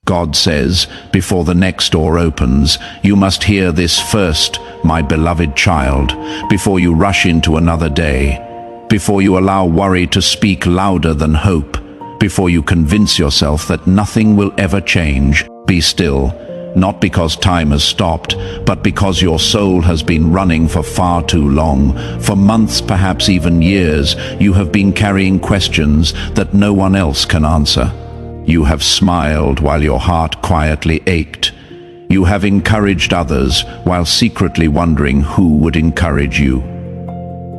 God says, before the next door opens, you must hear this first, my beloved child, before you rush into another day, before you allow worry to speak louder than hope, before you convince yourself that nothing will ever change. Be still, not because time has stopped, but because your soul has been running for far too long. For months, perhaps even years, you have been carrying questions that no one else can answer. You have smiled while your heart quietly ached. You have encouraged others while secretly wondering who would encourage you.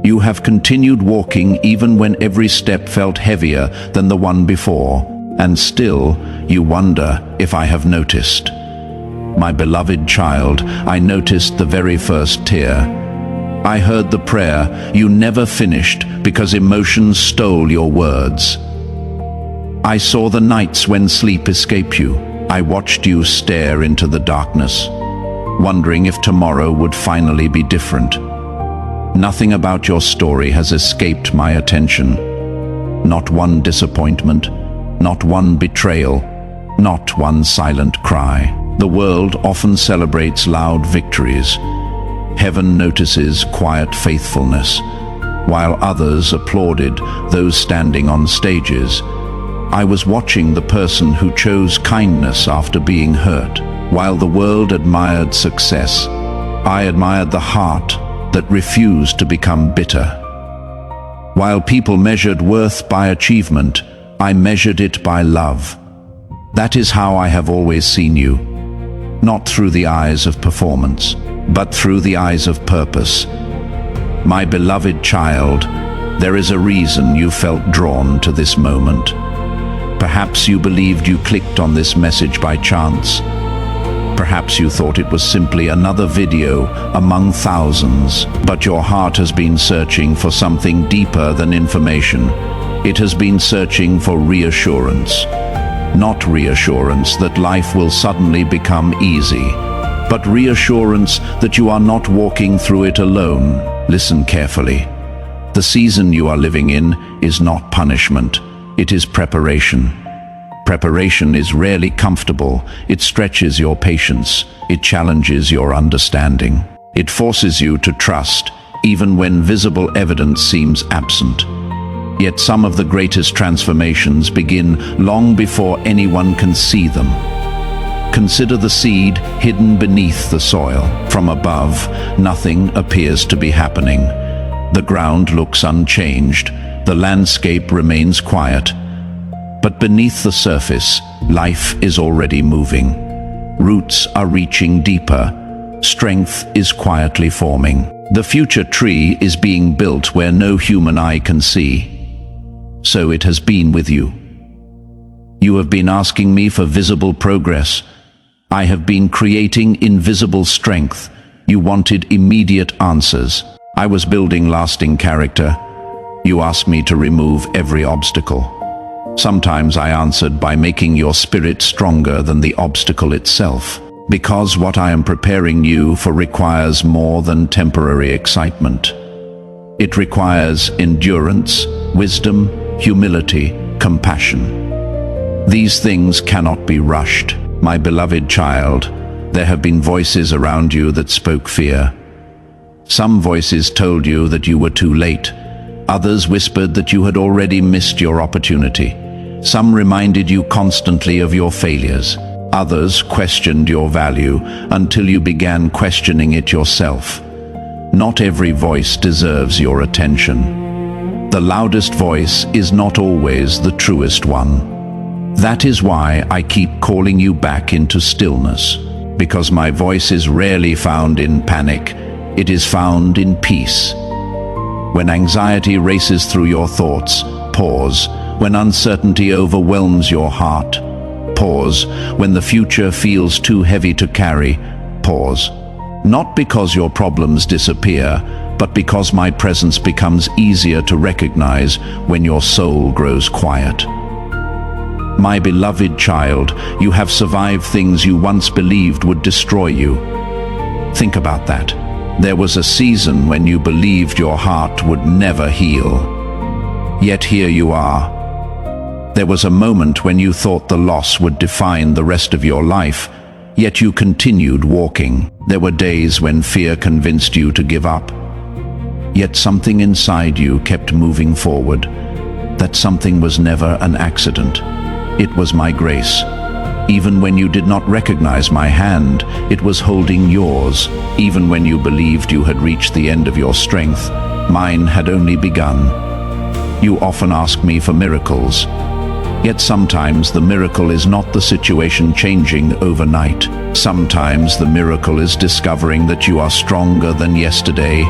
You have continued walking even when every step felt heavier than the one before, and still you wonder if I have noticed. My beloved child, I noticed the very first tear. I heard the prayer you never finished because emotions stole your words. I saw the nights when sleep escaped you. I watched you stare into the darkness, wondering if tomorrow would finally be different. Nothing about your story has escaped my attention. Not one disappointment, not one betrayal, not one silent cry. The world often celebrates loud victories. Heaven notices quiet faithfulness, while others applauded those standing on stages. I was watching the person who chose kindness after being hurt. While the world admired success, I admired the heart that refused to become bitter. While people measured worth by achievement, I measured it by love. That is how I have always seen you, not through the eyes of performance, but through the eyes of purpose. My beloved child, there is a reason you felt drawn to this moment. Perhaps you believed you clicked on this message by chance. Perhaps you thought it was simply another video among thousands, but your heart has been searching for something deeper than information. It has been searching for reassurance. Not reassurance that life will suddenly become easy, but reassurance that you are not walking through it alone. Listen carefully. The season you are living in is not punishment. It is preparation. Preparation is rarely comfortable. It stretches your patience. It challenges your understanding. It forces you to trust, even when visible evidence seems absent. Yet some of the greatest transformations begin long before anyone can see them. Consider the seed hidden beneath the soil. From above, nothing appears to be happening. The ground looks unchanged. The landscape remains quiet. But beneath the surface, life is already moving. Roots are reaching deeper. Strength is quietly forming. The future tree is being built where no human eye can see. So it has been with you. You have been asking me for visible progress. I have been creating invisible strength. You wanted immediate answers. I was building lasting character. You asked me to remove every obstacle. Sometimes I answered by making your spirit stronger than the obstacle itself, because what I am preparing you for requires more than temporary excitement. It requires endurance, wisdom, humility, compassion. These things cannot be rushed. My beloved child, there have been voices around you that spoke fear. Some voices told you that you were too late. Others whispered that you had already missed your opportunity. Some reminded you constantly of your failures. Others questioned your value until you began questioning it yourself. Not every voice deserves your attention. The loudest voice is not always the truest one. That is why I keep calling you back into stillness, because my voice is rarely found in panic. It is found in peace. When anxiety races through your thoughts, pause. When uncertainty overwhelms your heart, pause. When the future feels too heavy to carry, pause. Not because your problems disappear, but because my presence becomes easier to recognize when your soul grows quiet. My beloved child, you have survived things you once believed would destroy you. Think about that. There was a season when you believed your heart would never heal. Yet here you are. There was a moment when you thought the loss would define the rest of your life, yet you continued walking. There were days when fear convinced you to give up. Yet something inside you kept moving forward. That something was never an accident. It was my grace. Even when you did not recognize my hand, it was holding yours. Even when you believed you had reached the end of your strength, mine had only begun. You often ask me for miracles. Yet sometimes the miracle is not the situation changing overnight. Sometimes the miracle is discovering that you are stronger than yesterday,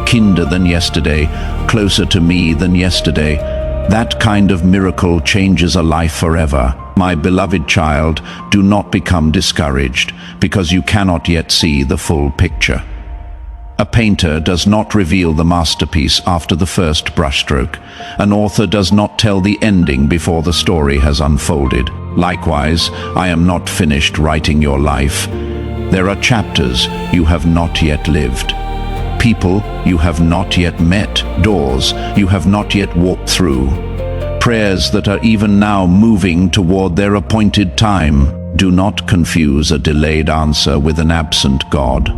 kinder than yesterday, closer to me than yesterday. That kind of miracle changes a life forever. My beloved child, do not become discouraged because you cannot yet see the full picture. A painter does not reveal the masterpiece after the first brushstroke. An author does not tell the ending before the story has unfolded. Likewise, I am not finished writing your life. There are chapters you have not yet lived. People you have not yet met, doors you have not yet walked through, prayers that are even now moving toward their appointed time. Do not confuse a delayed answer with an absent God.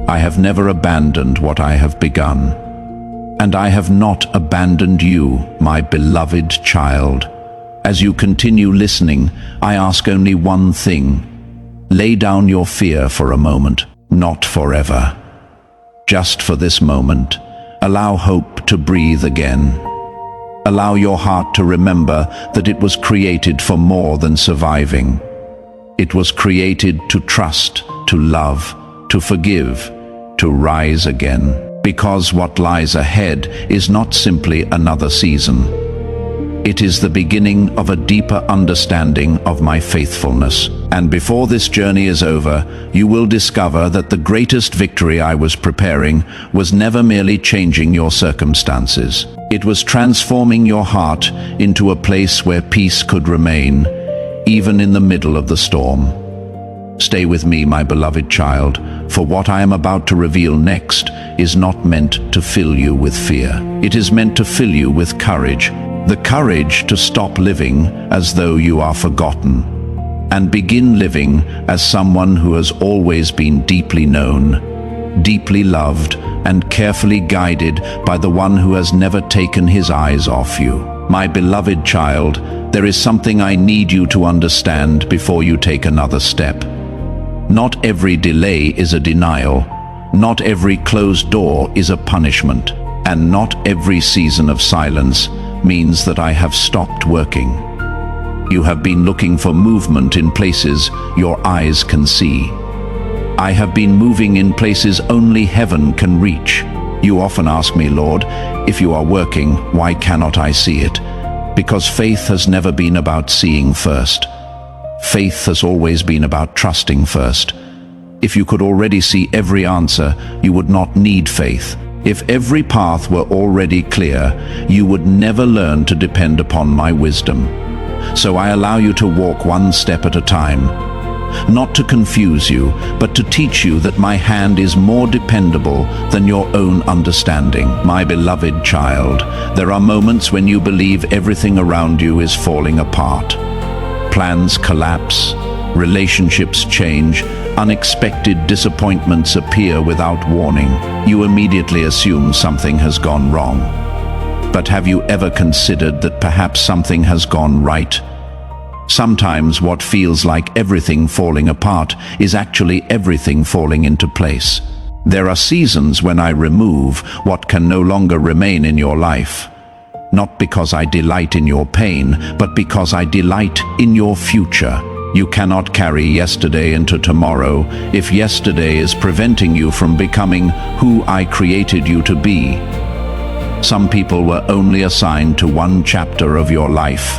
I have never abandoned what I have begun, and I have not abandoned you, my beloved child. As you continue listening, I ask only one thing. Lay down your fear for a moment, not forever. Just for this moment, allow hope to breathe again. Allow your heart to remember that it was created for more than surviving. It was created to trust, to love, to forgive, to rise again. Because what lies ahead is not simply another season. It is the beginning of a deeper understanding of my faithfulness. And before this journey is over, you will discover that the greatest victory I was preparing was never merely changing your circumstances. It was transforming your heart into a place where peace could remain, even in the middle of the storm. Stay with me, my beloved child, for what I am about to reveal next is not meant to fill you with fear. It is meant to fill you with courage. The courage to stop living as though you are forgotten, and begin living as someone who has always been deeply known, deeply loved, and carefully guided by the one who has never taken his eyes off you. My beloved child, there is something I need you to understand before you take another step. Not every delay is a denial. Not every closed door is a punishment. And not every season of silence means that I have stopped working. You have been looking for movement in places your eyes can see. I have been moving in places only heaven can reach. You often ask me, Lord, if you are working, why cannot I see it? Because faith has never been about seeing first. Faith has always been about trusting first. If you could already see every answer, you would not need faith. If every path were already clear, you would never learn to depend upon my wisdom. So I allow you to walk one step at a time, not to confuse you, but to teach you that my hand is more dependable than your own understanding. My beloved child, there are moments when you believe everything around you is falling apart. Plans collapse, relationships change, unexpected disappointments appear without warning. You immediately assume something has gone wrong. But have you ever considered that perhaps something has gone right? Sometimes what feels like everything falling apart is actually everything falling into place. There are seasons when I remove what can no longer remain in your life. Not because I delight in your pain, but because I delight in your future. You cannot carry yesterday into tomorrow if yesterday is preventing you from becoming who I created you to be. Some people were only assigned to one chapter of your life,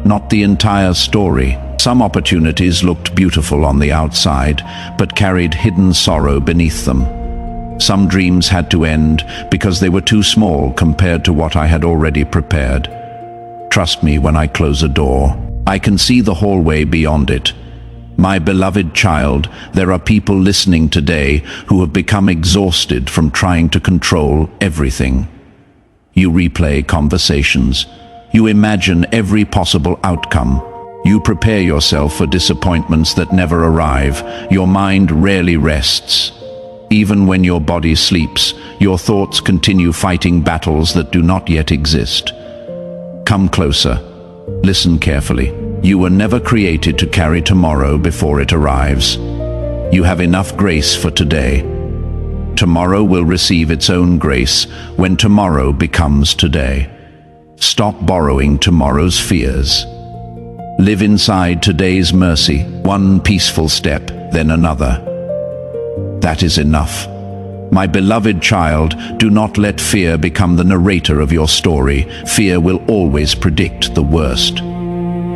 not the entire story. Some opportunities looked beautiful on the outside, but carried hidden sorrow beneath them. Some dreams had to end because they were too small compared to what I had already prepared. Trust me when I close a door. I can see the hallway beyond it. My beloved child, there are people listening today who have become exhausted from trying to control everything. You replay conversations, You imagine every possible outcome. You prepare yourself for disappointments that never arrive. Your mind rarely rests. Even when your body sleeps, your thoughts continue fighting battles that do not yet exist. Come closer. Listen carefully. You were never created to carry tomorrow before it arrives. You have enough grace for today. Tomorrow will receive its own grace when tomorrow becomes today. Stop borrowing tomorrow's fears. Live inside today's mercy, one peaceful step, then another. That is enough. My beloved child, do not let fear become the narrator of your story. Fear will always predict the worst.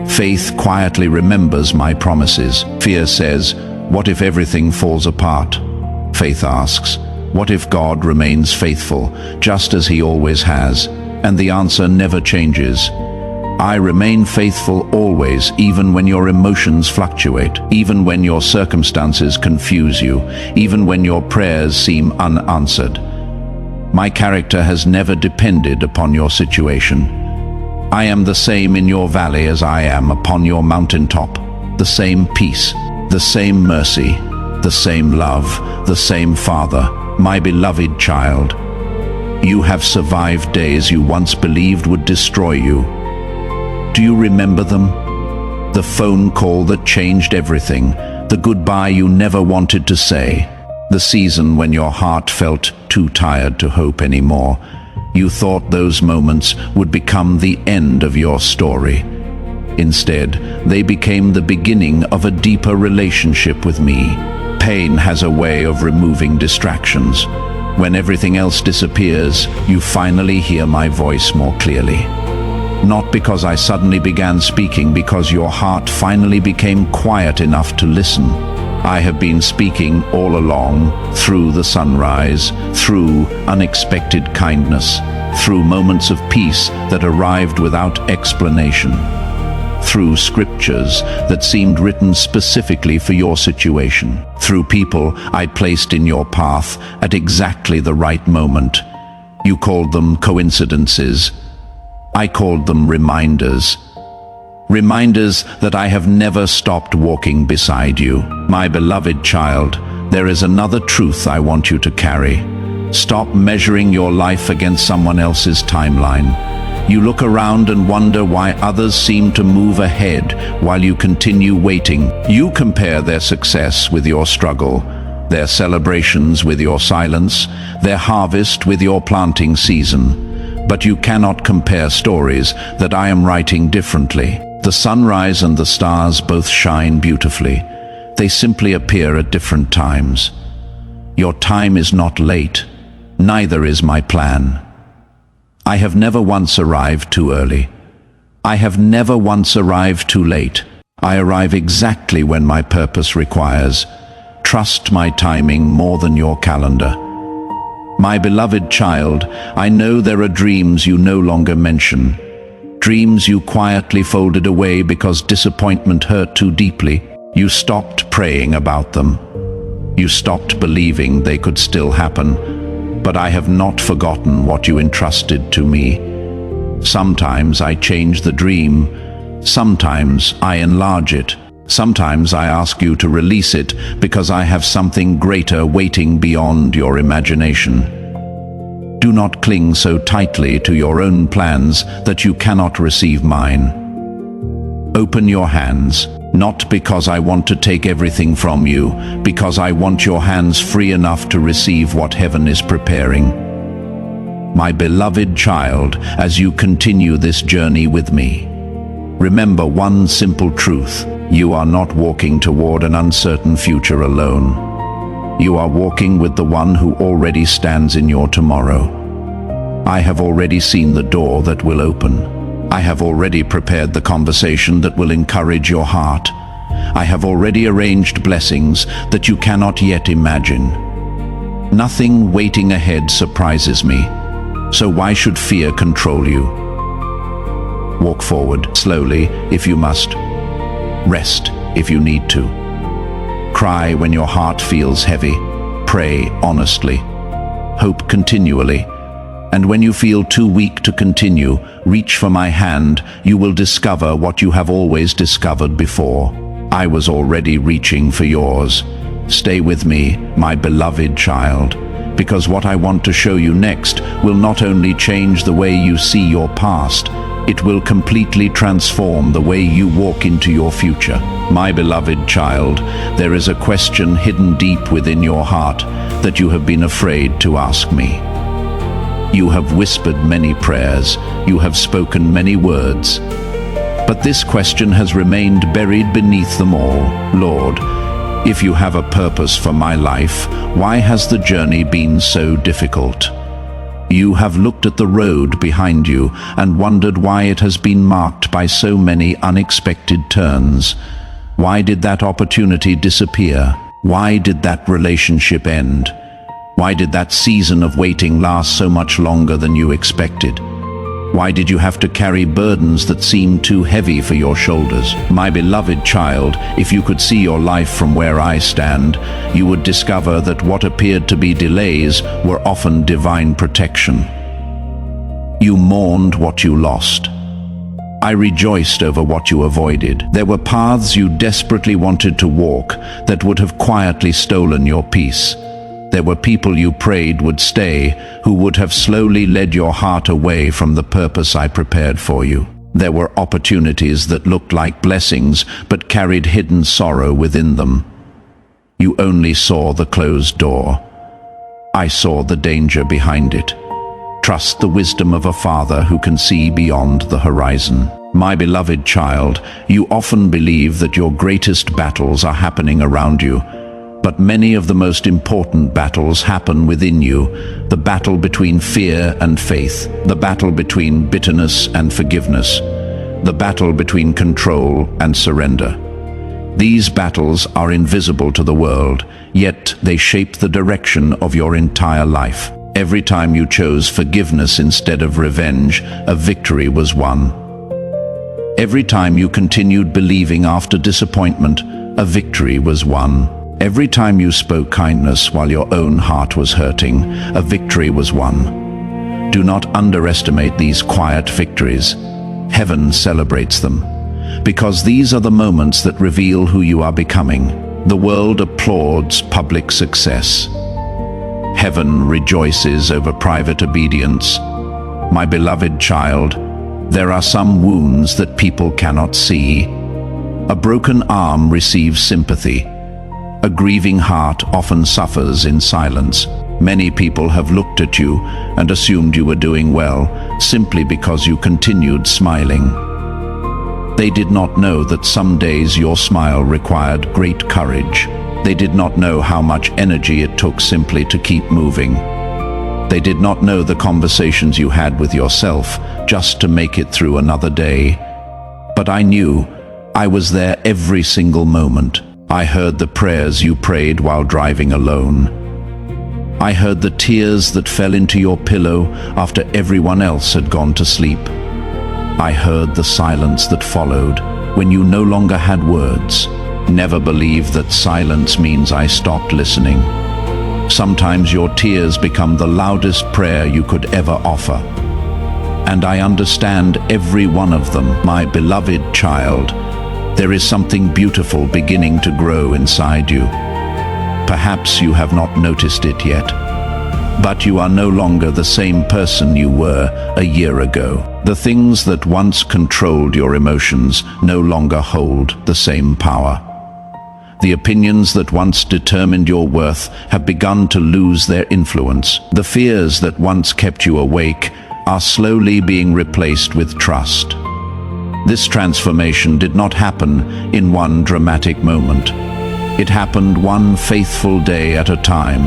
Faith quietly remembers my promises. Fear says, "What if everything falls apart?" Faith asks, "What if God remains faithful, just as he always has?" And the answer never changes. I remain faithful always, even when your emotions fluctuate, even when your circumstances confuse you, even when your prayers seem unanswered. My character has never depended upon your situation. I am the same in your valley as I am upon your mountaintop. The same peace, the same mercy, the same love, the same Father, my beloved child. You have survived days you once believed would destroy you. Do you remember them? The phone call that changed everything, the goodbye you never wanted to say, the season when your heart felt too tired to hope anymore. You thought those moments would become the end of your story. Instead, they became the beginning of a deeper relationship with me. Pain has a way of removing distractions. When everything else disappears, you finally hear my voice more clearly. Not because I suddenly began speaking, because your heart finally became quiet enough to listen. I have been speaking all along, through the sunrise, through unexpected kindness, through moments of peace that arrived without explanation, through scriptures that seemed written specifically for your situation, through people I placed in your path at exactly the right moment. You called them coincidences. I called them reminders. Reminders that I have never stopped walking beside you. My beloved child, there is another truth I want you to carry. Stop measuring your life against someone else's timeline. You look around and wonder why others seem to move ahead while you continue waiting. You compare their success with your struggle, their celebrations with your silence, their harvest with your planting season. But you cannot compare stories that I am writing differently. The sunrise and the stars both shine beautifully. They simply appear at different times. Your time is not late. Neither is my plan. I have never once arrived too early. I have never once arrived too late. I arrive exactly when my purpose requires. Trust my timing more than your calendar. My beloved child, I know there are dreams you no longer mention. Dreams you quietly folded away because disappointment hurt too deeply. You stopped praying about them. You stopped believing they could still happen. But I have not forgotten what you entrusted to me. Sometimes I change the dream. Sometimes I enlarge it. Sometimes I ask you to release it because I have something greater waiting beyond your imagination. Do not cling so tightly to your own plans that you cannot receive mine. Open your hands, not because I want to take everything from you, because I want your hands free enough to receive what heaven is preparing. My beloved child, as you continue this journey with me, remember one simple truth. You are not walking toward an uncertain future alone. You are walking with the one who already stands in your tomorrow. I have already seen the door that will open. I have already prepared the conversation that will encourage your heart. I have already arranged blessings that you cannot yet imagine. Nothing waiting ahead surprises me, so why should fear control you? Walk forward slowly if you must. Rest if you need to. Cry when your heart feels heavy. Pray honestly. Hope continually. And when you feel too weak to continue, reach for my hand. You will discover what you have always discovered before. I was already reaching for yours. Stay with me, my beloved child, because what I want to show you next will not only change the way you see your past, it will completely transform the way you walk into your future. My beloved child, there is a question hidden deep within your heart that you have been afraid to ask me. You have whispered many prayers, you have spoken many words, but this question has remained buried beneath them all. Lord, if you have a purpose for my life, why has the journey been so difficult? You have looked at the road behind you and wondered why it has been marked by so many unexpected turns. Why did that opportunity disappear? Why did that relationship end? Why did that season of waiting last so much longer than you expected? Why did you have to carry burdens that seemed too heavy for your shoulders? My beloved child, if you could see your life from where I stand, you would discover that what appeared to be delays were often divine protection. You mourned what you lost. I rejoiced over what you avoided. There were paths you desperately wanted to walk that would have quietly stolen your peace. There were people you prayed would stay, who would have slowly led your heart away from the purpose I prepared for you. There were opportunities that looked like blessings, but carried hidden sorrow within them. You only saw the closed door. I saw the danger behind it. Trust the wisdom of a father who can see beyond the horizon. My beloved child, you often believe that your greatest battles are happening around you, but many of the most important battles happen within you. The battle between fear and faith, the battle between bitterness and forgiveness, the battle between control and surrender. These battles are invisible to the world, yet they shape the direction of your entire life. Every time you chose forgiveness instead of revenge, a victory was won. Every time you continued believing after disappointment, a victory was won. Every time you spoke kindness while your own heart was hurting, a victory was won. Do not underestimate these quiet victories. Heaven celebrates them, because these are the moments that reveal who you are becoming. The world applauds public success. Heaven rejoices over private obedience. My beloved child, there are some wounds that people cannot see. A broken arm receives sympathy. A grieving heart often suffers in silence. Many people have looked at you and assumed you were doing well, simply because you continued smiling. They did not know that some days your smile required great courage. They did not know how much energy it took simply to keep moving. They did not know the conversations you had with yourself just to make it through another day. But I knew. I was there every single moment. I heard the prayers you prayed while driving alone. I heard the tears that fell into your pillow after everyone else had gone to sleep. I heard the silence that followed when you no longer had words. Never believe that silence means I stopped listening. Sometimes your tears become the loudest prayer you could ever offer. And I understand every one of them, my beloved child. There is something beautiful beginning to grow inside you. Perhaps you have not noticed it yet, but you are no longer the same person you were a year ago. The things that once controlled your emotions no longer hold the same power. The opinions that once determined your worth have begun to lose their influence. The fears that once kept you awake are slowly being replaced with trust. This transformation did not happen in one dramatic moment. It happened one faithful day at a time,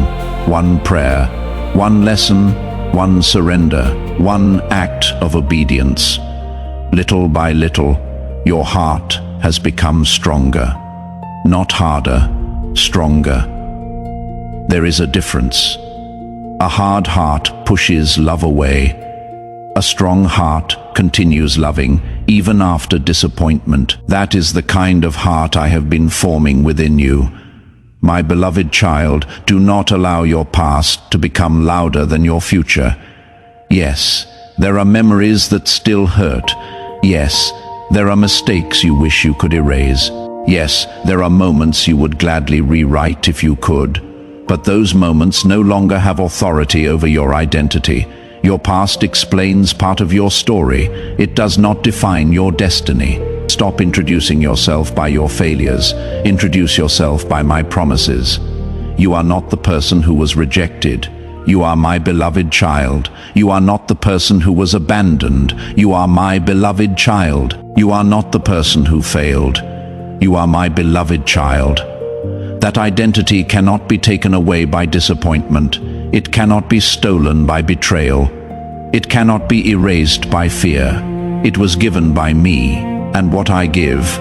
one prayer, one lesson, one surrender, one act of obedience. Little by little, your heart has become stronger. Not harder, stronger. There is a difference. A hard heart pushes love away. A strong heart continues loving, even after disappointment. That is the kind of heart I have been forming within you. My beloved child, do not allow your past to become louder than your future. Yes, there are memories that still hurt. Yes, there are mistakes you wish you could erase. Yes, there are moments you would gladly rewrite if you could. But those moments no longer have authority over your identity. Your past explains part of your story. It does not define your destiny. Stop introducing yourself by your failures. Introduce yourself by my promises. You are not the person who was rejected. You are my beloved child. You are not the person who was abandoned. You are my beloved child. You are not the person who failed. You are my beloved child. That identity cannot be taken away by disappointment. It cannot be stolen by betrayal. It cannot be erased by fear. It was given by me, and what I give,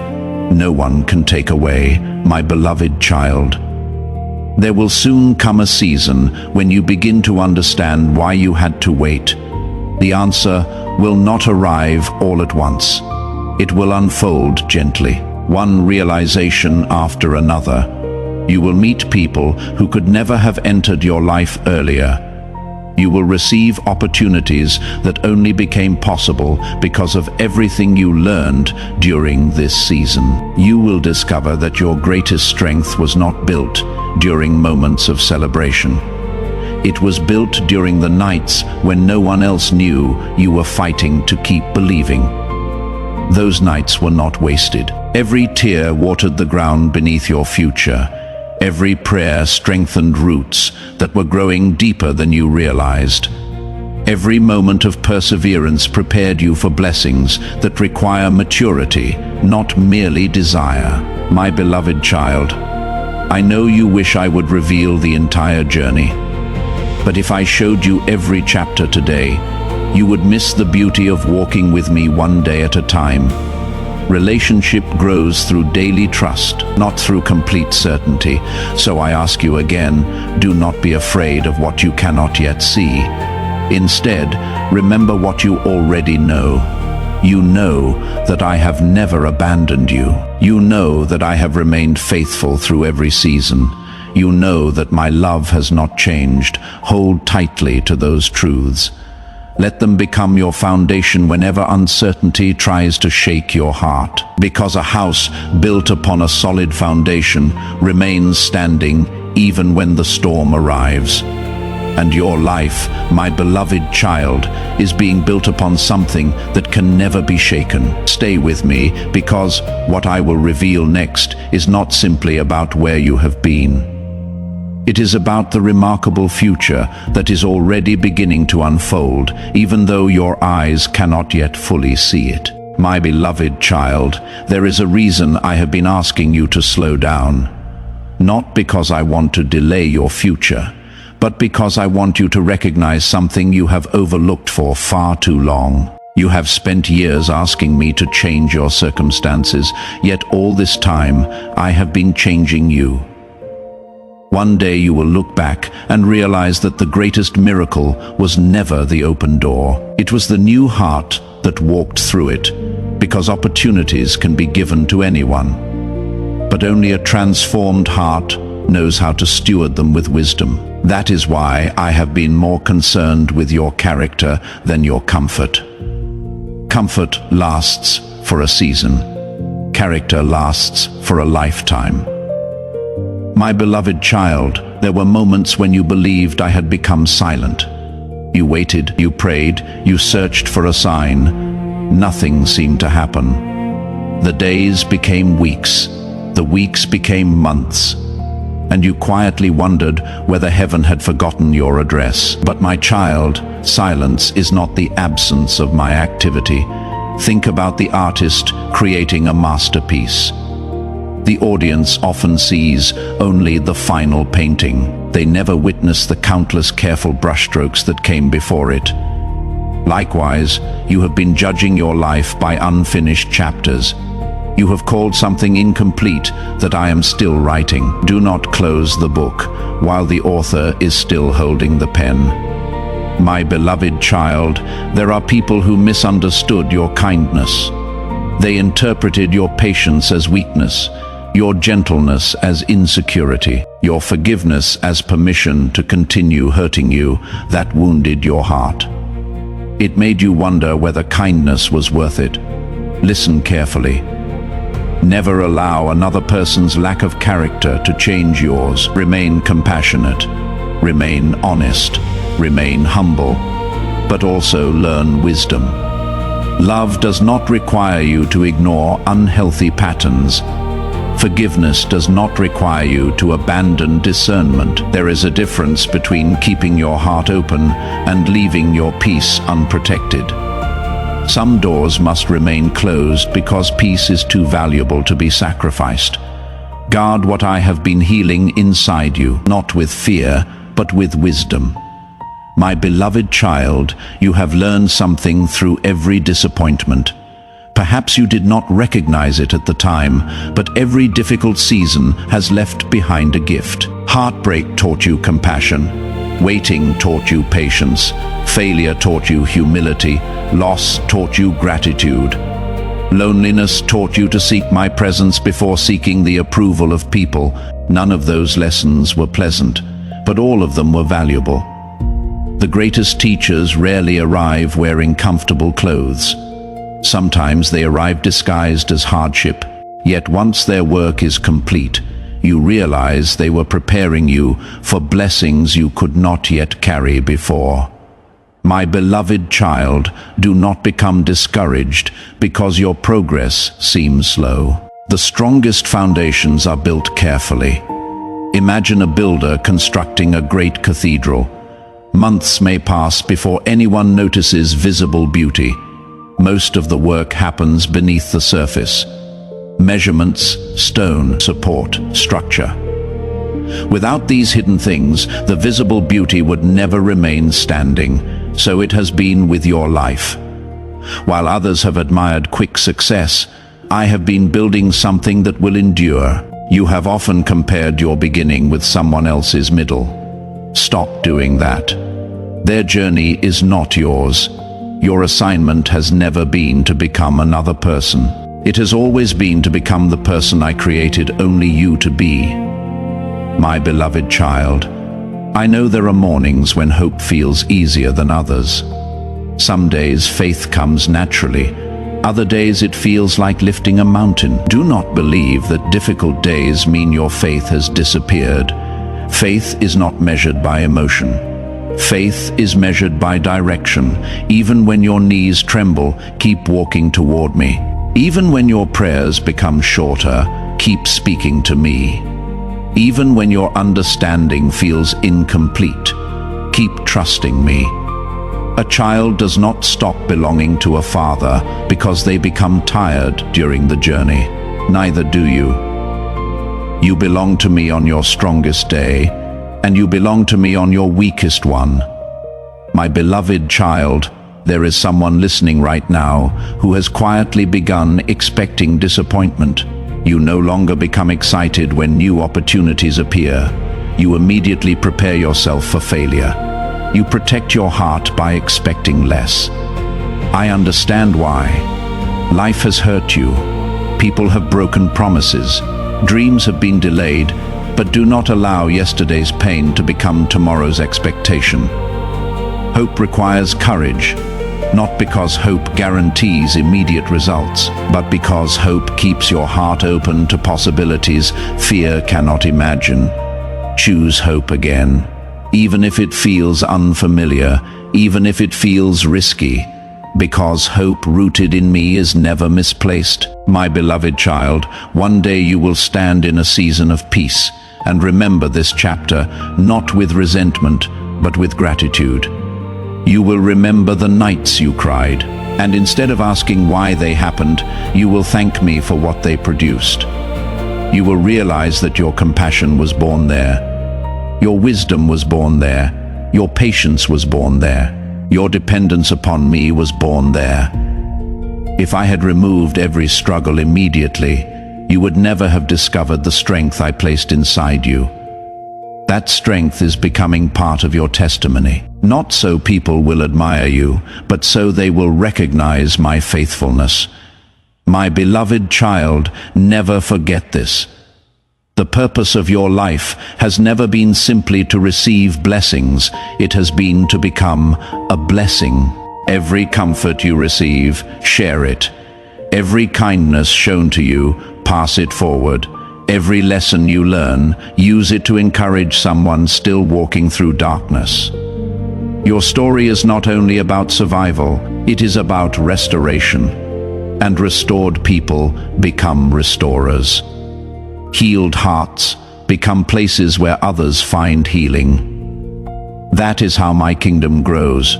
no one can take away, my beloved child. There will soon come a season when you begin to understand why you had to wait. The answer will not arrive all at once. It will unfold gently, one realization after another. You will meet people who could never have entered your life earlier. You will receive opportunities that only became possible because of everything you learned during this season. You will discover that your greatest strength was not built during moments of celebration. It was built during the nights when no one else knew you were fighting to keep believing. Those nights were not wasted. Every tear watered the ground beneath your future. Every prayer strengthened roots that were growing deeper than you realized. Every moment of perseverance prepared you for blessings that require maturity, not merely desire. My beloved child, I know you wish I would reveal the entire journey. But if I showed you every chapter today, you would miss the beauty of walking with me one day at a time. Relationship grows through daily trust, not through complete certainty. So I ask you again, do not be afraid of what you cannot yet see. Instead, remember what you already know. You know that I have never abandoned you. You know that I have remained faithful through every season. You know that my love has not changed. Hold tightly to those truths. Let them become your foundation whenever uncertainty tries to shake your heart. Because a house built upon a solid foundation remains standing even when the storm arrives. And your life, my beloved child, is being built upon something that can never be shaken. Stay with me, because what I will reveal next is not simply about where you have been. It is about the remarkable future that is already beginning to unfold, even though your eyes cannot yet fully see it. My beloved child, there is a reason I have been asking you to slow down. Not because I want to delay your future, but because I want you to recognize something you have overlooked for far too long. You have spent years asking me to change your circumstances, yet all this time I have been changing you. One day you will look back and realize that the greatest miracle was never the open door. It was the new heart that walked through it, because opportunities can be given to anyone. But only a transformed heart knows how to steward them with wisdom. That is why I have been more concerned with your character than your comfort. Comfort lasts for a season. Character lasts for a lifetime. My beloved child, there were moments when you believed I had become silent. You waited, you prayed, you searched for a sign. Nothing seemed to happen. The days became weeks. The weeks became months. And you quietly wondered whether heaven had forgotten your address. But my child, silence is not the absence of my activity. Think about the artist creating a masterpiece. The audience often sees only the final painting. They never witness the countless careful brushstrokes that came before it. Likewise, you have been judging your life by unfinished chapters. You have called something incomplete that I am still writing. Do not close the book while the author is still holding the pen. My beloved child, there are people who misunderstood your kindness. They interpreted your patience as weakness, your gentleness as insecurity, your forgiveness as permission to continue hurting you. That wounded your heart. It made you wonder whether kindness was worth it. Listen carefully. Never allow another person's lack of character to change yours. Remain compassionate. Remain honest. Remain humble. But also learn wisdom. Love does not require you to ignore unhealthy patterns. Forgiveness does not require you to abandon discernment. There is a difference between keeping your heart open and leaving your peace unprotected. Some doors must remain closed because peace is too valuable to be sacrificed. Guard what I have been healing inside you, not with fear, but with wisdom. My beloved child, you have learned something through every disappointment. Perhaps you did not recognize it at the time, but every difficult season has left behind a gift. Heartbreak taught you compassion. Waiting taught you patience. Failure taught you humility. Loss taught you gratitude. Loneliness taught you to seek my presence before seeking the approval of people. None of those lessons were pleasant, but all of them were valuable. The greatest teachers rarely arrive wearing comfortable clothes. Sometimes they arrive disguised as hardship, yet once their work is complete, you realize they were preparing you for blessings you could not yet carry before. My beloved child, do not become discouraged because your progress seems slow. The strongest foundations are built carefully. Imagine a builder constructing a great cathedral. Months may pass before anyone notices visible beauty. Most of the work happens beneath the surface. Measurements, stone, support, structure. Without these hidden things, the visible beauty would never remain standing. So it has been with your life. While others have admired quick success, I have been building something that will endure. You have often compared your beginning with someone else's middle. Stop doing that. Their journey is not yours. Your assignment has never been to become another person. It has always been to become the person I created only you to be. My beloved child, I know there are mornings when hope feels easier than others. Some days faith comes naturally. Other days it feels like lifting a mountain. Do not believe that difficult days mean your faith has disappeared. Faith is not measured by emotion. Faith is measured by direction. Even when your knees tremble, keep walking toward me. Even when your prayers become shorter, keep speaking to me. Even when your understanding feels incomplete, keep trusting me. A child does not stop belonging to a father because they become tired during the journey. Neither do you. You belong to me on your strongest day, and you belong to me on your weakest one. My beloved child, there is someone listening right now who has quietly begun expecting disappointment. You no longer become excited when new opportunities appear. You immediately prepare yourself for failure. You protect your heart by expecting less. I understand why. Life has hurt you. People have broken promises. Dreams have been delayed, but do not allow yesterday's pain to become tomorrow's expectation. Hope requires courage. Not because hope guarantees immediate results, but because hope keeps your heart open to possibilities fear cannot imagine. Choose hope again, even if it feels unfamiliar, even if it feels risky, because hope rooted in me is never misplaced. My beloved child, one day you will stand in a season of peace, and remember this chapter, not with resentment, but with gratitude. You will remember the nights you cried, and instead of asking why they happened, you will thank me for what they produced. You will realize that your compassion was born there. Your wisdom was born there. Your patience was born there. Your dependence upon me was born there. If I had removed every struggle immediately, you would never have discovered the strength I placed inside you. That strength is becoming part of your testimony. Not so people will admire you, but so they will recognize my faithfulness. My beloved child, never forget this. The purpose of your life has never been simply to receive blessings. It has been to become a blessing. Every comfort you receive, share it. Every kindness shown to you, pass it forward. Every lesson you learn, use it to encourage someone still walking through darkness. Your story is not only about survival, it is about restoration. And restored people become restorers. Healed hearts become places where others find healing. That is how my kingdom grows.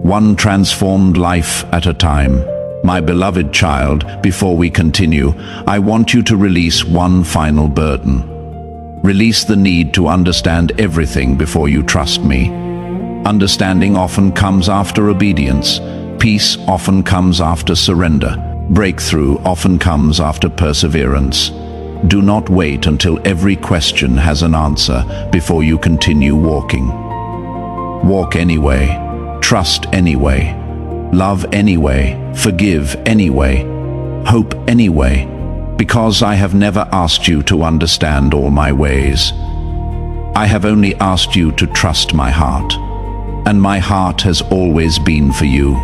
One transformed life at a time. My beloved child, before we continue, I want you to release one final burden. Release the need to understand everything before you trust me. Understanding often comes after obedience. Peace often comes after surrender. Breakthrough often comes after perseverance. Do not wait until every question has an answer before you continue walking. Walk anyway. Trust anyway. Love anyway. Forgive anyway. Hope anyway. Because I have never asked you to understand all my ways. I have only asked you to trust my heart. And my heart has always been for you.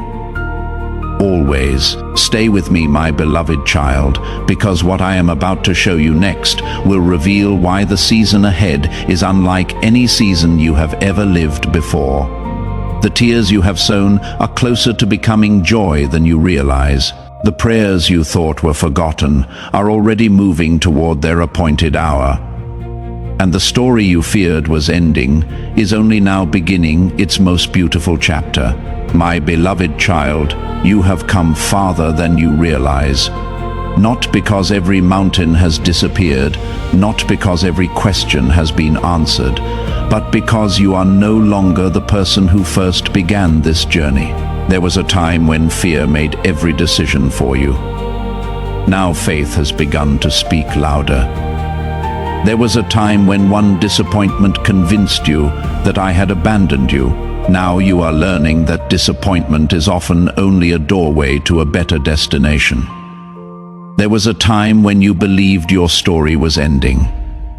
Always. Stay with me, my beloved child, because what I am about to show you next will reveal why the season ahead is unlike any season you have ever lived before. The tears you have sown are closer to becoming joy than you realize. The prayers you thought were forgotten are already moving toward their appointed hour. And the story you feared was ending is only now beginning its most beautiful chapter. My beloved child, you have come farther than you realize. Not because every mountain has disappeared, not because every question has been answered, but because you are no longer the person who first began this journey. There was a time when fear made every decision for you. Now faith has begun to speak louder. There was a time when one disappointment convinced you that I had abandoned you. Now you are learning that disappointment is often only a doorway to a better destination. There was a time when you believed your story was ending.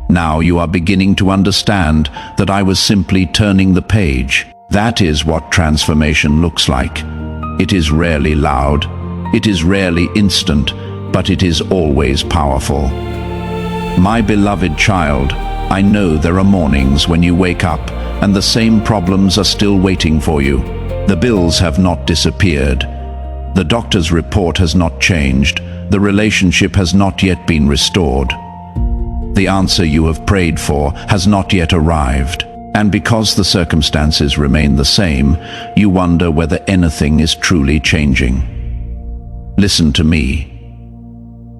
Now you are beginning to understand that I was simply turning the page. That is what transformation looks like. It is rarely loud, it is rarely instant, but it is always powerful. My beloved child, I know there are mornings when you wake up and the same problems are still waiting for you. The bills have not disappeared. The doctor's report has not changed. The relationship has not yet been restored. The answer you have prayed for has not yet arrived. And because the circumstances remain the same, you wonder whether anything is truly changing. Listen to me.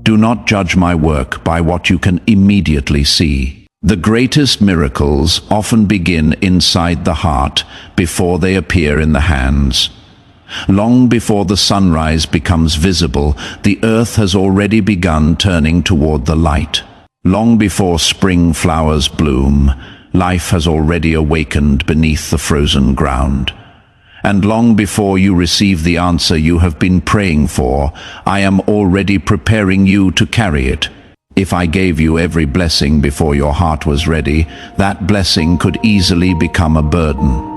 Do not judge my work by what you can immediately see. The greatest miracles often begin inside the heart before they appear in the hands. Long before the sunrise becomes visible, the earth has already begun turning toward the light. Long before spring flowers bloom, life has already awakened beneath the frozen ground. And long before you receive the answer you have been praying for, I am already preparing you to carry it. If I gave you every blessing before your heart was ready, that blessing could easily become a burden.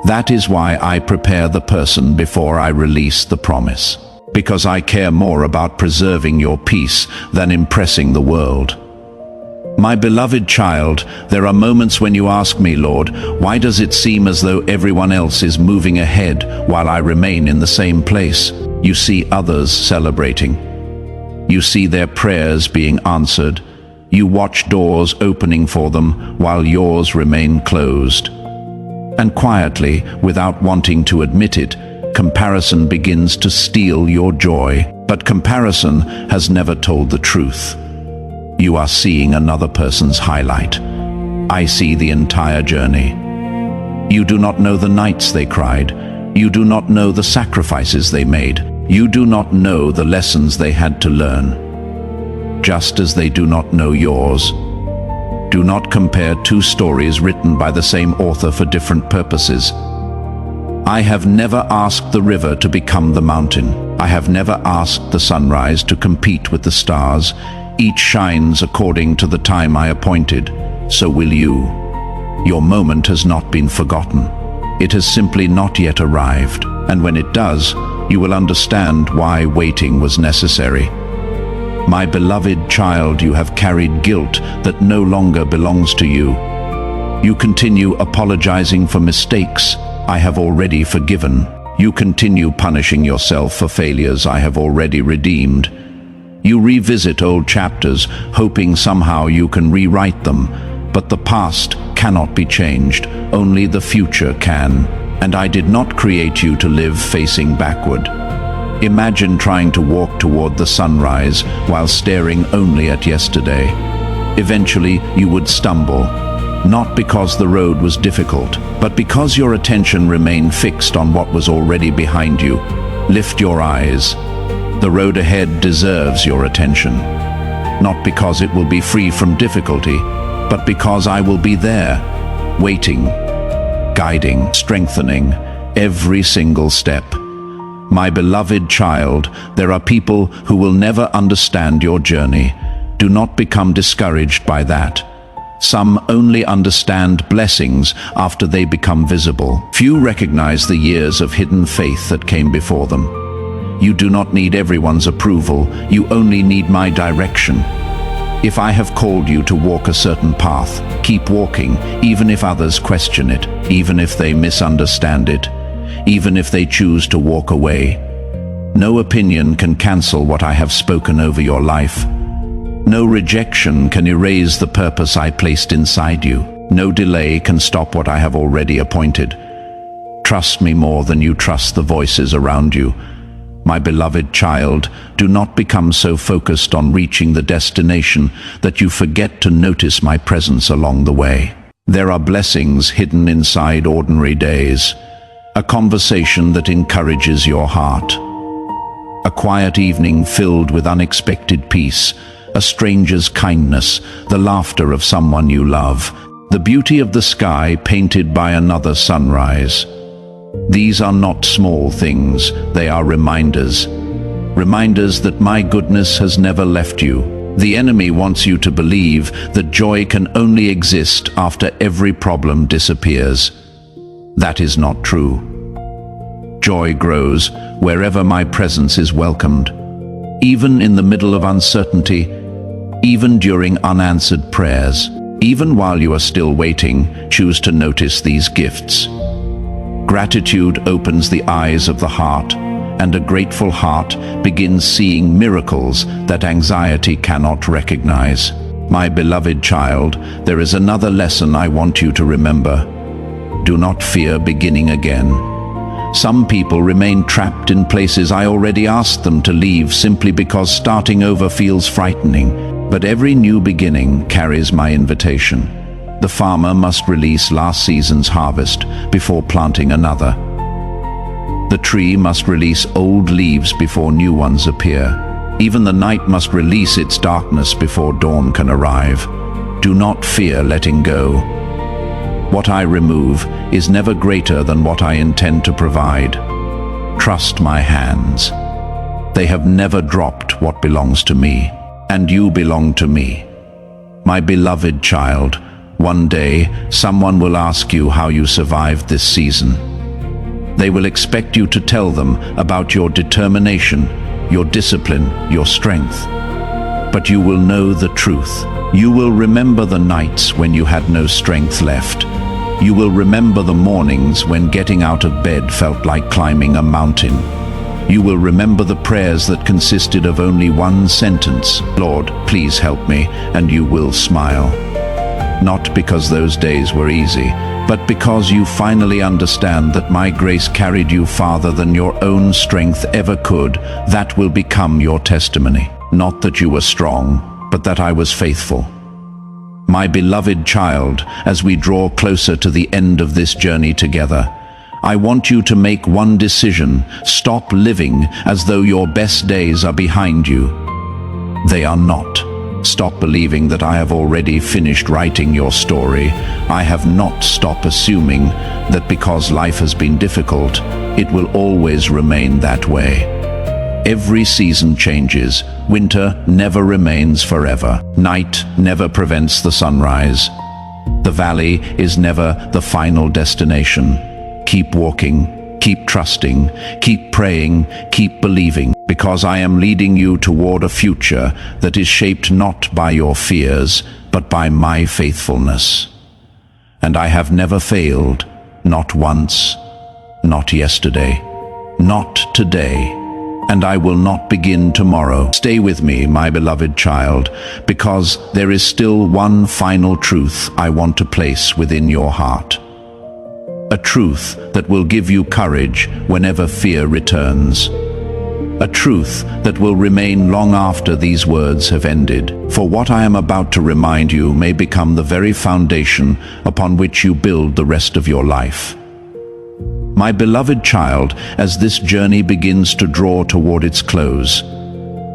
That is why I prepare the person before I release the promise. Because I care more about preserving your peace than impressing the world. My beloved child, there are moments when you ask me, Lord, why does it seem as though everyone else is moving ahead while I remain in the same place? You see others celebrating. You see their prayers being answered. You watch doors opening for them while yours remain closed. And quietly, without wanting to admit it, comparison begins to steal your joy. But comparison has never told the truth. You are seeing another person's highlight. I see the entire journey. You do not know the nights they cried. You do not know the sacrifices they made. You do not know the lessons they had to learn. Just as they do not know yours. Do not compare two stories written by the same author for different purposes. I have never asked the river to become the mountain. I have never asked the sunrise to compete with the stars. Each shines according to the time I appointed. So will you. Your moment has not been forgotten. It has simply not yet arrived. And when it does, you will understand why waiting was necessary. My beloved child, you have carried guilt that no longer belongs to you. You continue apologizing for mistakes I have already forgiven. You continue punishing yourself for failures I have already redeemed. You revisit old chapters, hoping somehow you can rewrite them, but the past cannot be changed, only the future can. And I did not create you to live facing backward. Imagine trying to walk toward the sunrise while staring only at yesterday. Eventually, you would stumble, not because the road was difficult, but because your attention remained fixed on what was already behind you. Lift your eyes. The road ahead deserves your attention. Not because it will be free from difficulty, but because I will be there, waiting, guiding, strengthening every single step. My beloved child, there are people who will never understand your journey. Do not become discouraged by that. Some only understand blessings after they become visible. Few recognize the years of hidden faith that came before them. You do not need everyone's approval, you only need my direction. If I have called you to walk a certain path, keep walking, even if others question it, even if they misunderstand it, even if they choose to walk away. No opinion can cancel what I have spoken over your life. No rejection can erase the purpose I placed inside you. No delay can stop what I have already appointed. Trust me more than you trust the voices around you. My beloved child, do not become so focused on reaching the destination that you forget to notice my presence along the way. There are blessings hidden inside ordinary days. A conversation that encourages your heart. A quiet evening filled with unexpected peace. A stranger's kindness, the laughter of someone you love. The beauty of the sky painted by another sunrise. These are not small things, they are reminders. Reminders that my goodness has never left you. The enemy wants you to believe that joy can only exist after every problem disappears. That is not true. Joy grows wherever my presence is welcomed. Even in the middle of uncertainty, even during unanswered prayers, even while you are still waiting, choose to notice these gifts. Gratitude opens the eyes of the heart, and a grateful heart begins seeing miracles that anxiety cannot recognize. My beloved child, there is another lesson I want you to remember. Do not fear beginning again. Some people remain trapped in places I already asked them to leave simply because starting over feels frightening. But every new beginning carries my invitation. The farmer must release last season's harvest before planting another. The tree must release old leaves before new ones appear. Even the night must release its darkness before dawn can arrive. Do not fear letting go. What I remove is never greater than what I intend to provide. Trust my hands. They have never dropped what belongs to me, and you belong to me. My beloved child, one day someone will ask you how you survived this season. They will expect you to tell them about your determination, your discipline, your strength. But you will know the truth. You will remember the nights when you had no strength left. You will remember the mornings when getting out of bed felt like climbing a mountain. You will remember the prayers that consisted of only one sentence, "Lord, please help me," and you will smile. Not because those days were easy, but because you finally understand that my grace carried you farther than your own strength ever could. That will become your testimony. Not that you were strong, but that I was faithful. My beloved child, as we draw closer to the end of this journey together, I want you to make one decision. Stop living as though your best days are behind you. They are not. Stop believing that I have already finished writing your story. I have not. Stop assuming that because life has been difficult, it will always remain that way. Every season changes. Winter never remains forever. Night never prevents the sunrise. The valley is never the final destination. Keep walking, Keep trusting, keep praying, keep believing, because I am leading you toward a future that is shaped not by your fears, but by my faithfulness. And I have never failed, not once, not yesterday, not today, and I will not begin tomorrow. Stay with me, my beloved child, because there is still one final truth I want to place within your heart. A truth that will give you courage whenever fear returns. A truth that will remain long after these words have ended. For what I am about to remind you may become the very foundation upon which you build the rest of your life. My beloved child, as this journey begins to draw toward its close,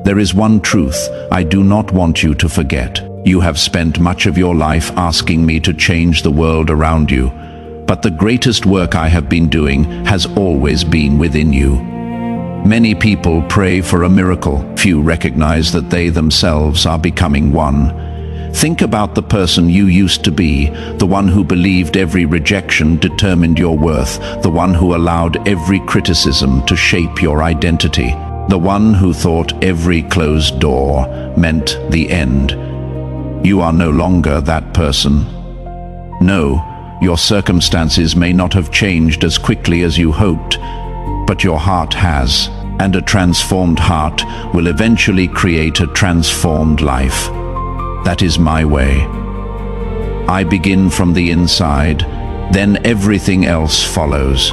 there is one truth I do not want you to forget. You have spent much of your life asking me to change the world around you, but the greatest work I have been doing has always been within you. Many people pray for a miracle. Few recognize that they themselves are becoming one. Think about the person you used to be, the one who believed every rejection determined your worth, the one who allowed every criticism to shape your identity, the one who thought every closed door meant the end. You are no longer that person. No, your circumstances may not have changed as quickly as you hoped, but your heart has, and a transformed heart will eventually create a transformed life. That is my way. I begin from the inside, then everything else follows.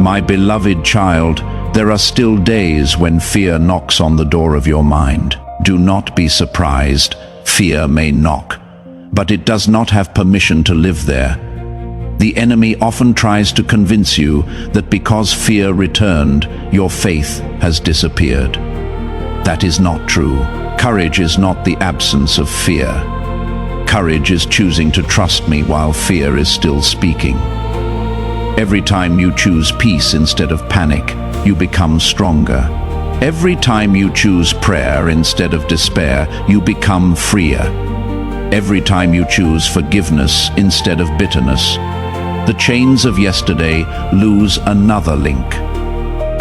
My beloved child, there are still days when fear knocks on the door of your mind. Do not be surprised. Fear may knock, but it does not have permission to live there. The enemy often tries to convince you that because fear returned, your faith has disappeared. That is not true. Courage is not the absence of fear. Courage is choosing to trust me while fear is still speaking. Every time you choose peace instead of panic, you become stronger. Every time you choose prayer instead of despair, you become freer. Every time you choose forgiveness instead of bitterness, the chains of yesterday lose another link.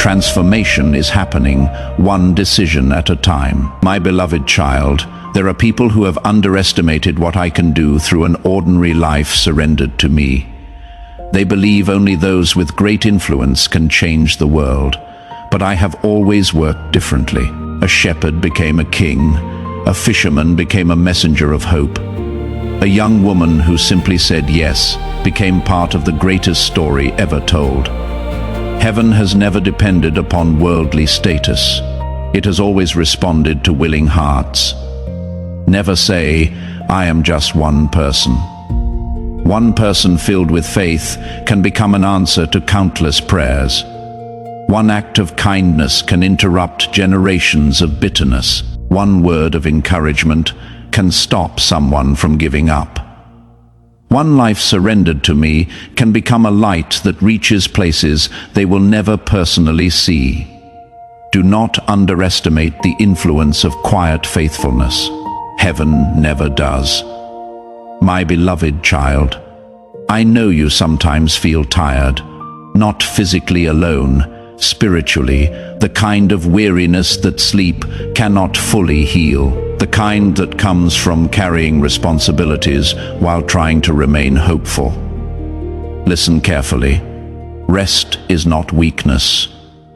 Transformation is happening, one decision at a time. My beloved child, there are people who have underestimated what I can do through an ordinary life surrendered to me. They believe only those with great influence can change the world, but I have always worked differently. A shepherd became a king, a fisherman became a messenger of hope. A young woman who simply said yes became part of the greatest story ever told. Heaven has never depended upon worldly status. It has always responded to willing hearts. Never say, I am just one person. One person filled with faith can become an answer to countless prayers. One act of kindness can interrupt generations of bitterness. One word of encouragement can stop someone from giving up. One life surrendered to me can become a light that reaches places they will never personally see. Do not underestimate the influence of quiet faithfulness. Heaven never does. My beloved child, I know you sometimes feel tired, not physically alone, spiritually, the kind of weariness that sleep cannot fully heal, the kind that comes from carrying responsibilities while trying to remain hopeful. Listen carefully. Rest is not weakness.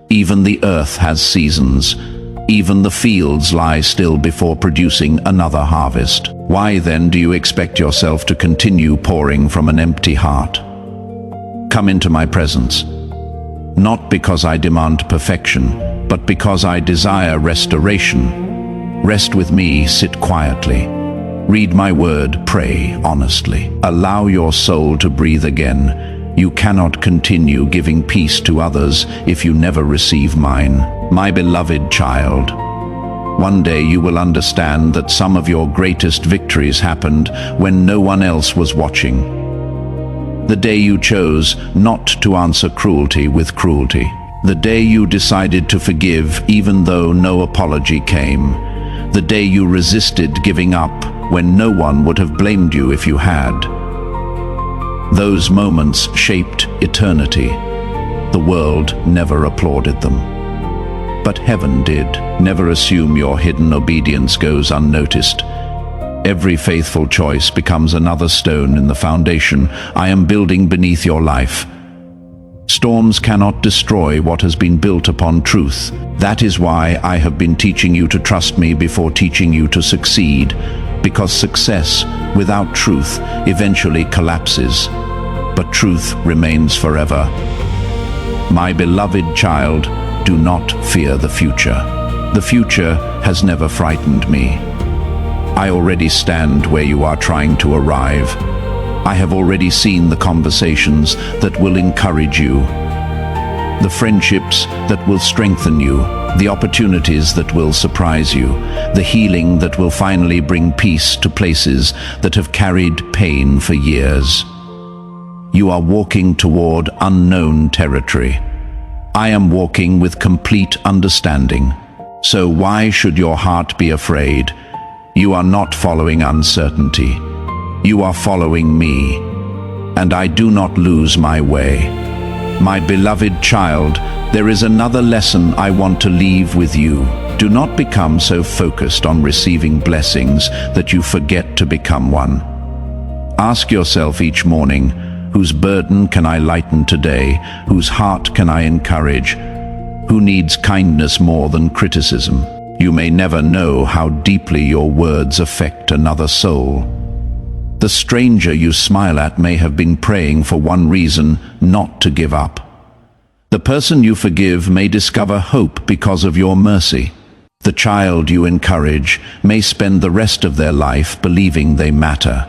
Even the earth has seasons. Even the fields lie still before producing another harvest. Why then do you expect yourself to continue pouring from an empty heart? Come into my presence. Not because I demand perfection, but because I desire restoration. Rest with me, sit quietly. Read my word, pray honestly. Allow your soul to breathe again. You cannot continue giving peace to others if you never receive mine. My beloved child, one day you will understand that some of your greatest victories happened when no one else was watching. The day you chose not to answer cruelty with cruelty. The day you decided to forgive even though no apology came. The day you resisted giving up when no one would have blamed you if you had. Those moments shaped eternity. The world never applauded them. But heaven did. Never assume your hidden obedience goes unnoticed. Every faithful choice becomes another stone in the foundation I am building beneath your life. Storms cannot destroy what has been built upon truth. That is why I have been teaching you to trust me before teaching you to succeed, because success without truth eventually collapses, but truth remains forever. My beloved child, do not fear the future. The future has never frightened me. I already stand where you are trying to arrive. I have already seen the conversations that will encourage you, the friendships that will strengthen you, the opportunities that will surprise you, the healing that will finally bring peace to places that have carried pain for years. You are walking toward unknown territory. I am walking with complete understanding. So why should your heart be afraid? You are not following uncertainty. You are following me, and I do not lose my way. My beloved child, there is another lesson I want to leave with you. Do not become so focused on receiving blessings that you forget to become one. Ask yourself each morning, whose burden can I lighten today? Whose heart can I encourage? Who needs kindness more than criticism? You may never know how deeply your words affect another soul. The stranger you smile at may have been praying for one reason, not to give up. The person you forgive may discover hope because of your mercy. The child you encourage may spend the rest of their life believing they matter.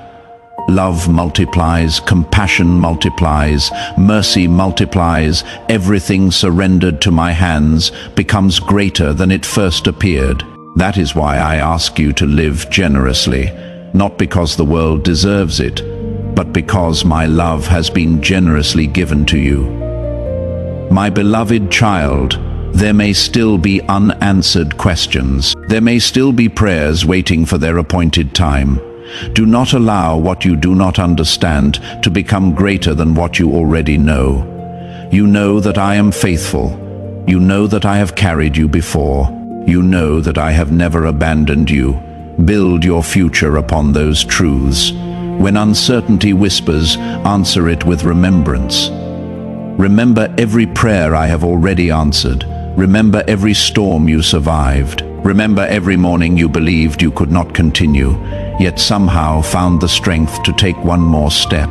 Love multiplies, compassion multiplies, mercy multiplies. Everything surrendered to my hands becomes greater than it first appeared. That is why I ask you to live generously, not because the world deserves it, but because my love has been generously given to you. My beloved child, there may still be unanswered questions. There may still be prayers waiting for their appointed time. Do not allow what you do not understand to become greater than what you already know. You know that I am faithful. You know that I have carried you before. You know that I have never abandoned you. Build your future upon those truths. When uncertainty whispers, answer it with remembrance. Remember every prayer I have already answered. Remember every storm you survived. Remember every morning you believed you could not continue, yet somehow found the strength to take one more step.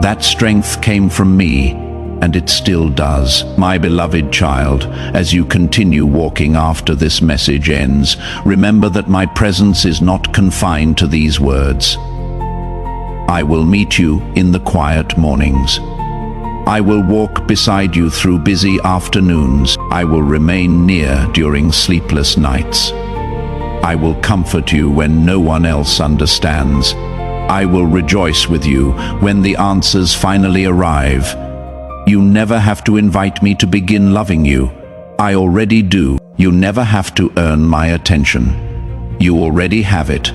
That strength came from me, and it still does. My beloved child, as you continue walking after this message ends, remember that my presence is not confined to these words. I will meet you in the quiet mornings. I will walk beside you through busy afternoons. I will remain near during sleepless nights. I will comfort you when no one else understands. I will rejoice with you when the answers finally arrive. You never have to invite me to begin loving you. I already do. You never have to earn my attention. You already have it.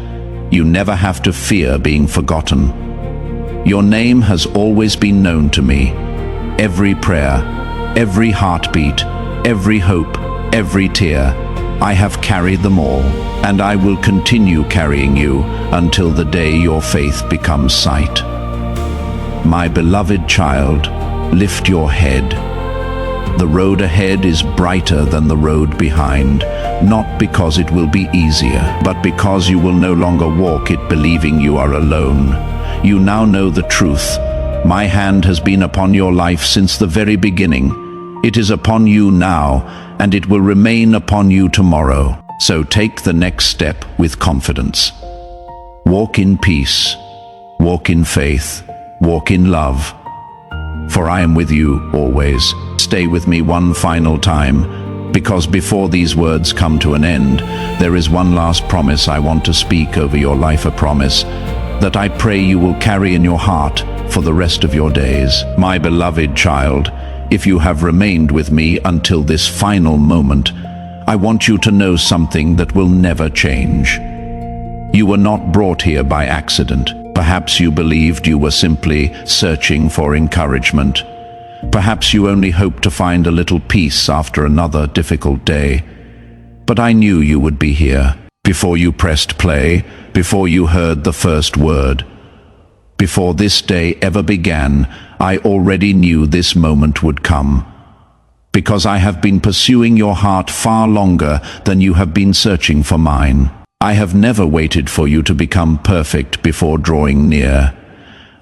You never have to fear being forgotten. Your name has always been known to me. Every prayer, every heartbeat, every hope, every tear, I have carried them all, and I will continue carrying you until the day your faith becomes sight. My beloved child, lift your head. The road ahead is brighter than the road behind, not because it will be easier, but because you will no longer walk it believing you are alone. You now know the truth. My hand has been upon your life since the very beginning. It is upon you now, and it will remain upon you tomorrow. So take the next step with confidence. Walk in peace, walk in faith, walk in love. For I am with you always. Stay with me one final time, because before these words come to an end, there is one last promise I want to speak over your life, a promise that I pray you will carry in your heart for the rest of your days. My beloved child, if you have remained with me until this final moment, I want you to know something that will never change. You were not brought here by accident. Perhaps you believed you were simply searching for encouragement. Perhaps you only hoped to find a little peace after another difficult day. But I knew you would be here, before you pressed play, before you heard the first word. Before this day ever began, I already knew this moment would come. Because I have been pursuing your heart far longer than you have been searching for mine. I have never waited for you to become perfect before drawing near.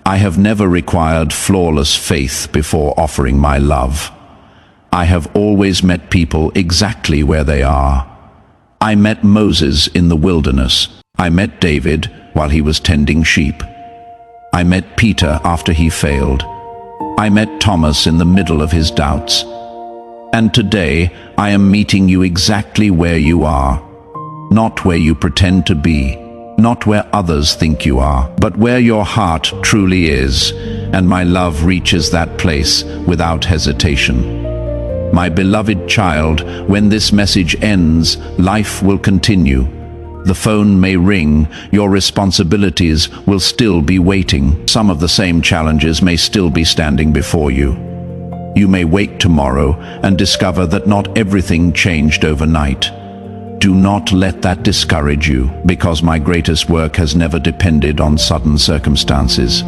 I have never required flawless faith before offering my love. I have always met people exactly where they are. I met Moses in the wilderness. I met David while he was tending sheep. I met Peter after he failed. I met Thomas in the middle of his doubts. And today I am meeting you exactly where you are. Not where you pretend to be, not where others think you are, but where your heart truly is, and my love reaches that place without hesitation. My beloved child, when this message ends, life will continue. The phone may ring, your responsibilities will still be waiting. Some of the same challenges may still be standing before you. You may wake tomorrow and discover that not everything changed overnight. Do not let that discourage you, because my greatest work has never depended on sudden circumstances.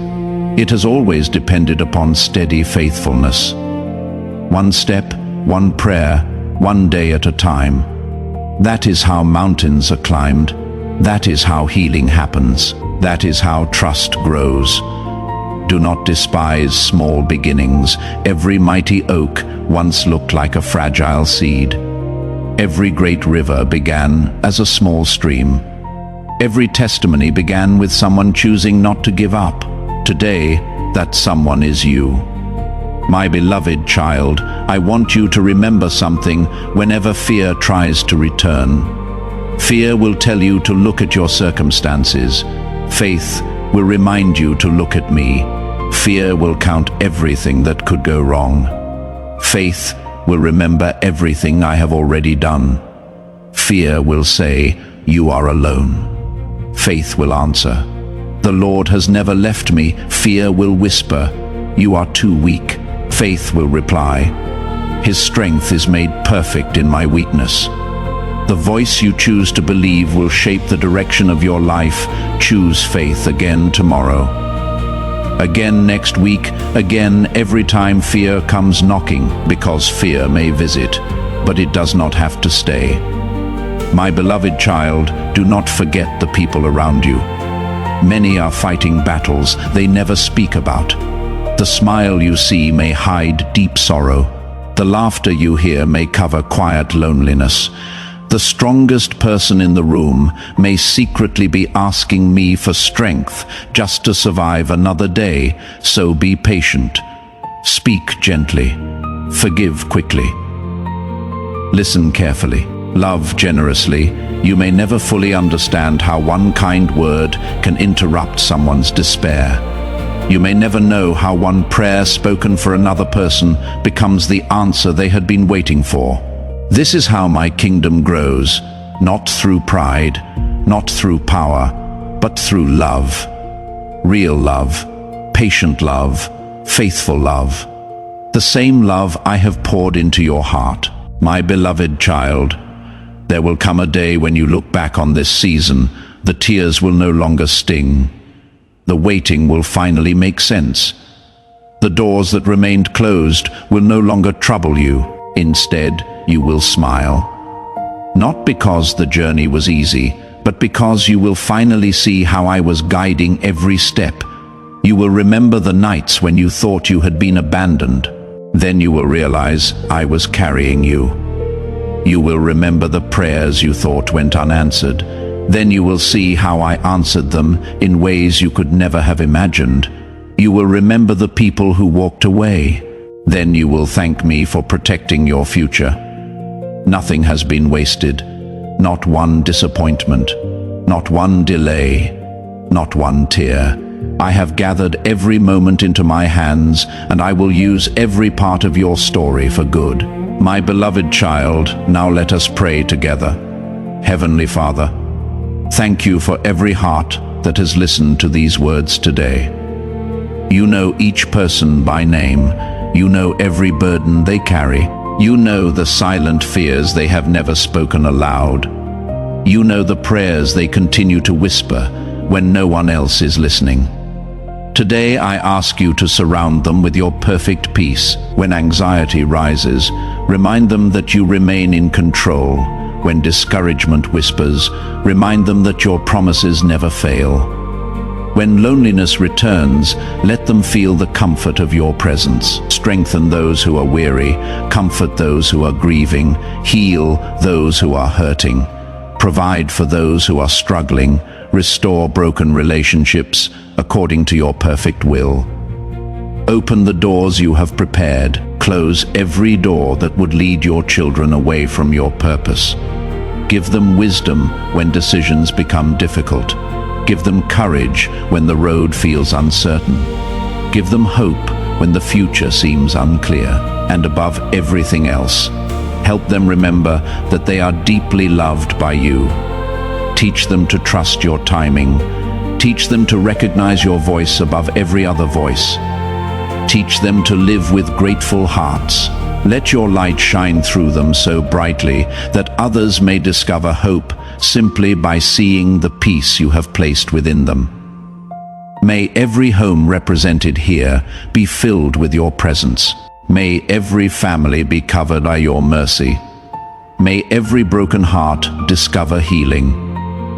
It has always depended upon steady faithfulness. One step, one prayer, one day at a time. That is how mountains are climbed. That is how healing happens. That is how trust grows. Do not despise small beginnings. Every mighty oak once looked like a fragile seed. Every great river began as a small stream. Every testimony began with someone choosing not to give up. Today, that someone is you. My beloved child, I want you to remember something whenever fear tries to return. Fear will tell you to look at your circumstances. Faith will remind you to look at me. Fear will count everything that could go wrong. Faith will remember everything I have already done. Fear will say, you are alone. Faith will answer, the Lord has never left me. Fear will whisper, you are too weak. Faith will reply, His strength is made perfect in my weakness. The voice you choose to believe will shape the direction of your life. Choose faith again tomorrow. Again next week, again every time fear comes knocking, because fear may visit, but it does not have to stay. My beloved child, do not forget the people around you. Many are fighting battles they never speak about. The smile you see may hide deep sorrow. The laughter you hear may cover quiet loneliness. The strongest person in the room may secretly be asking me for strength just to survive another day, so be patient. Speak gently. Forgive quickly. Listen carefully. Love generously. You may never fully understand how one kind word can interrupt someone's despair. You may never know how one prayer spoken for another person becomes the answer they had been waiting for. This is how my kingdom grows, not through pride, not through power, but through love. Real love, patient love, faithful love. The same love I have poured into your heart. My beloved child, there will come a day when you look back on this season, the tears will no longer sting. The waiting will finally make sense. The doors that remained closed will no longer trouble you. Instead, you will smile. Not because the journey was easy, but because you will finally see how I was guiding every step. You will remember the nights when you thought you had been abandoned. Then you will realize I was carrying you. You will remember the prayers you thought went unanswered. Then you will see how I answered them in ways you could never have imagined. You will remember the people who walked away. Then you will thank me for protecting your future. Nothing has been wasted. Not one disappointment. Not one delay. Not one tear. I have gathered every moment into my hands, and I will use every part of your story for good. My beloved child, now let us pray together. Heavenly Father, thank you for every heart that has listened to these words today. You know each person by name, You know every burden they carry. You know the silent fears they have never spoken aloud. You know the prayers they continue to whisper when no one else is listening. Today I ask you to surround them with your perfect peace. When anxiety rises, remind them that you remain in control. When discouragement whispers, remind them that your promises never fail. When loneliness returns, let them feel the comfort of your presence. Strengthen those who are weary, comfort those who are grieving, heal those who are hurting. Provide for those who are struggling, restore broken relationships according to your perfect will. Open the doors you have prepared, close every door that would lead your children away from your purpose. Give them wisdom when decisions become difficult. Give them courage when the road feels uncertain. Give them hope when the future seems unclear. And above everything else, help them remember that they are deeply loved by you. Teach them to trust your timing. Teach them to recognize your voice above every other voice. Teach them to live with grateful hearts. Let your light shine through them so brightly that others may discover hope simply by seeing the peace you have placed within them. May every home represented here be filled with your presence. May every family be covered by your mercy. May every broken heart discover healing.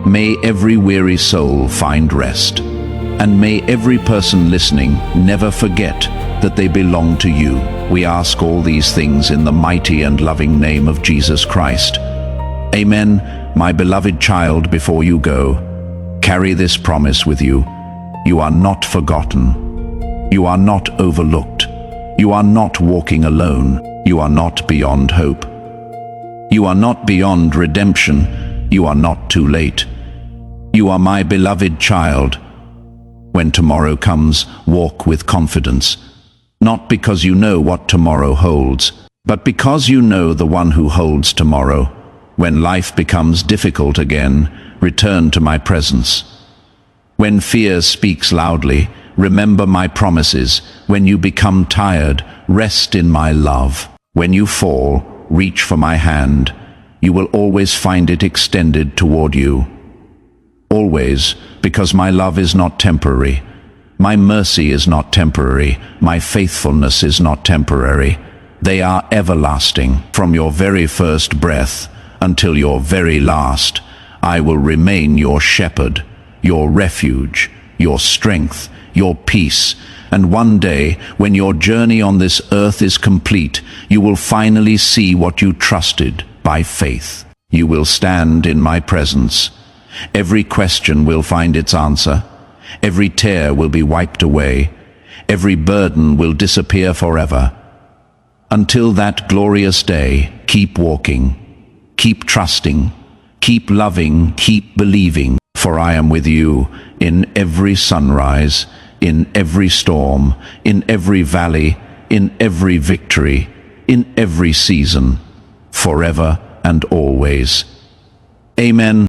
May every weary soul find rest. And may every person listening never forget that they belong to you. We ask all these things in the mighty and loving name of Jesus Christ. Amen. My beloved child, before you go, carry this promise with you. You are not forgotten. You are not overlooked. You are not walking alone. You are not beyond hope. You are not beyond redemption. You are not too late. You are my beloved child. When tomorrow comes, walk with confidence, not because you know what tomorrow holds, but because you know the one who holds tomorrow. When life becomes difficult again, return to my presence. When fear speaks loudly, remember my promises. When you become tired, rest in my love. When you fall, reach for my hand. You will always find it extended toward you. Always, because my love is not temporary. My mercy is not temporary. My faithfulness is not temporary. They are everlasting. From your very first breath until your very last, I will remain your shepherd, your refuge, your strength, your peace. And one day, when your journey on this earth is complete, you will finally see what you trusted by faith. You will stand in my presence. Every question will find its answer. Every tear will be wiped away. Every burden will disappear forever. Until that glorious day, keep walking, keep trusting, keep loving, keep believing, for I am with you in every sunrise, in every storm, in every valley, in every victory, in every season, forever and always. Amen.